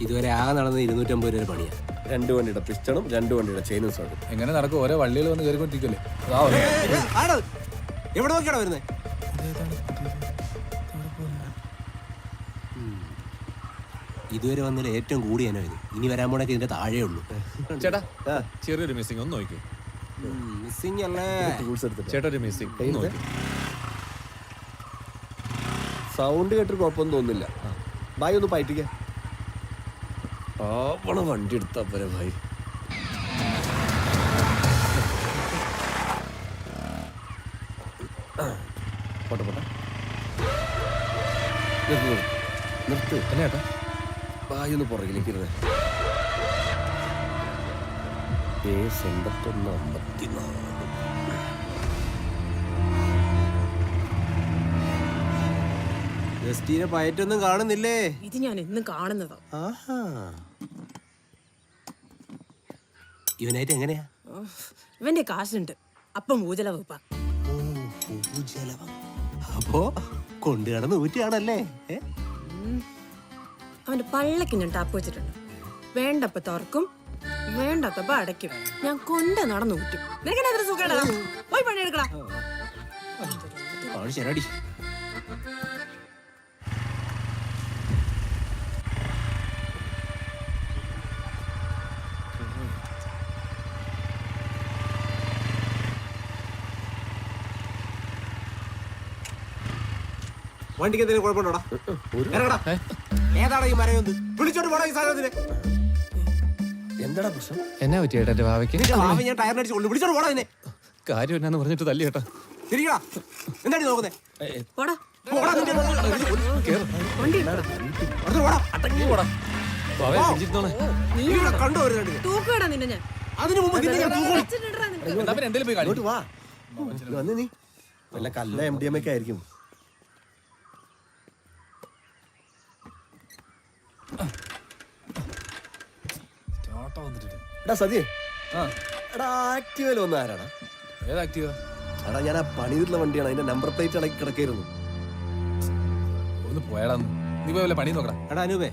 ഇതുവരെ ആകെ നടന്നത് 250 രൂപ പണിയാണ്. 2 വണ്ടിയുടെ പിസ്റ്റണും 2 വണ്ടിയുടെ ചെയിനും സാറും. എങ്ങനെ നടക്കും? ഓരോ വള്ളികൾ വന്ന് കയറിക്കൊണ്ടിരിക്കല്ലേ. എവിടെ നോക്കിയാണോ വരുന്നത്? ഇതുവരെ വന്നതിൽ ഏറ്റവും കൂടിയാനോ ഇത്. ഇനി വരാൻ പോണൊക്കെ ഇതിന്റെ താഴെ ഉള്ളൂ. ചേട്ടാ ചെറിയൊരു മിസ്സിംഗ് ഒന്ന് നോക്കൂ. മിസ്സിംഗ് അല്ലേ? ചേട്ടാ ഒരു മിസ്സിംഗ് സൗണ്ട് കേട്ടിട്ട് കുഴപ്പമൊന്നും തോന്നുന്നില്ല. ഭായി ഒന്ന് പയറ്റിക്ക. വണ്ടി എടുത്താ പോരെ ഭായി. പോട്ടെ പോട്ടെ നിർത്ത്. ചേട്ടാ ഭായി ഒന്ന് പുറകിലേക്ക് ഇരുന്നേ. 8154. ജസ്റ്റീനെ പയറ്റൊന്നും കാണുന്നില്ലേ? ഇത് ഞാൻ എന്നും കാണുന്നതാ. ഇവനായിട്ട് എങ്ങനെയാ? ഇവന്റെ കാശുണ്ട്, അപ്പം ഊജല വെപ്പ. അപ്പോ കൊണ്ടു കിടന്ന് ഊറ്റിയാണല്ലേ? അവന്റെ പള്ളക്ക് ഞാൻ ടാപ്പ് വെച്ചിട്ടുണ്ട്. വേണ്ടപ്പ തുറക്കും, വേണ്ടാത്തപ്പ അടയ്ക്കും. ഞാൻ കൊണ്ട് നടന്നു ഊറ്റും. നിനക്കെന്നെ സുഖം പോയി പണിയെടുക്കടാ. ശരിയാടി. വണ്ടിക്ക് എന്തെങ്കിലും കുഴപ്പമുണ്ടോടാ? ഏതാടാ ഈ മരയൊന്ന്? വിളിച്ചോണ്ട് പോടാ ഈ സാധനത്തിന്. എന്താടാ പ്രശ്നം? എന്നാ പറ്റി ചേട്ടാ? ഭാവിക്ക് ഞാൻ ടയറിനടിച്ച് കൊള്ളു. വിളിച്ചോണ്ട് പോടാ ഇതിനെ. കാര്യം എന്നാന്ന് പറഞ്ഞിട്ട് തല്ലി ചേട്ടാ. തിരികടാ. എന്താണ് നോക്കുന്നേ? പോടാ കണ്ടു വരുന്നുണ്ട്. തൂക്കടാ നിന്നെ ഞാൻ. അതിനു മുമ്പ് എന്തെങ്കിലും പോയി ഇങ്ങോട്ട് വാ. വന്ന് നീ വല്ല കല്ല MDMA ഒക്കെ ആയിരിക്കും. എടാ സതിയെ, എടാ ആക്റ്റീവയിൽ വന്ന ആരാടാ? ഏത് ആക്റ്റീവാ? എടാ ഞാൻ ആ പണിതിട്ടുള്ള വണ്ടിയാണ്, അതിന്റെ നമ്പർ പ്ലേറ്റ് അടക്കി കിടക്കായിരുന്നു. ഒന്ന് പോയാടാ. നീ പോയി വല്ല പണി നോക്കടാ. എടാ അനൂപേ,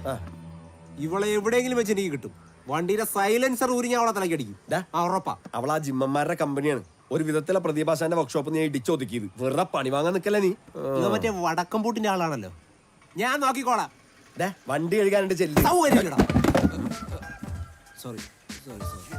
ഇവളെ എവിടെയെങ്കിലും വെച്ച് എനിക്ക് കിട്ടും. വണ്ടിയുടെ സൈലൻസർ ഊരിഞ്ഞ അവളെ തലക്കടിക്കും. ഉറപ്പാ. അവളാ ജിമ്മന്മാരുടെ കമ്പനിയാണ്. ഒരു വിധത്തിലെ പ്രതിഭാഷാന്റെ വർക്ക്ഷോപ്പ് നീ ഇടിച്ചൊതുക്കിയത്. വെറുതെ പണി വാങ്ങാൻ നിക്കല്ല നീ. ഇത് മറ്റേ വടക്കംപൂട്ടിന്റെ ആളാണല്ലോ. ഞാൻ നോക്കിക്കോളാം. വണ്ടി കഴുകാനായിട്ട് ചെല്ലി. Sorry sorry sorry.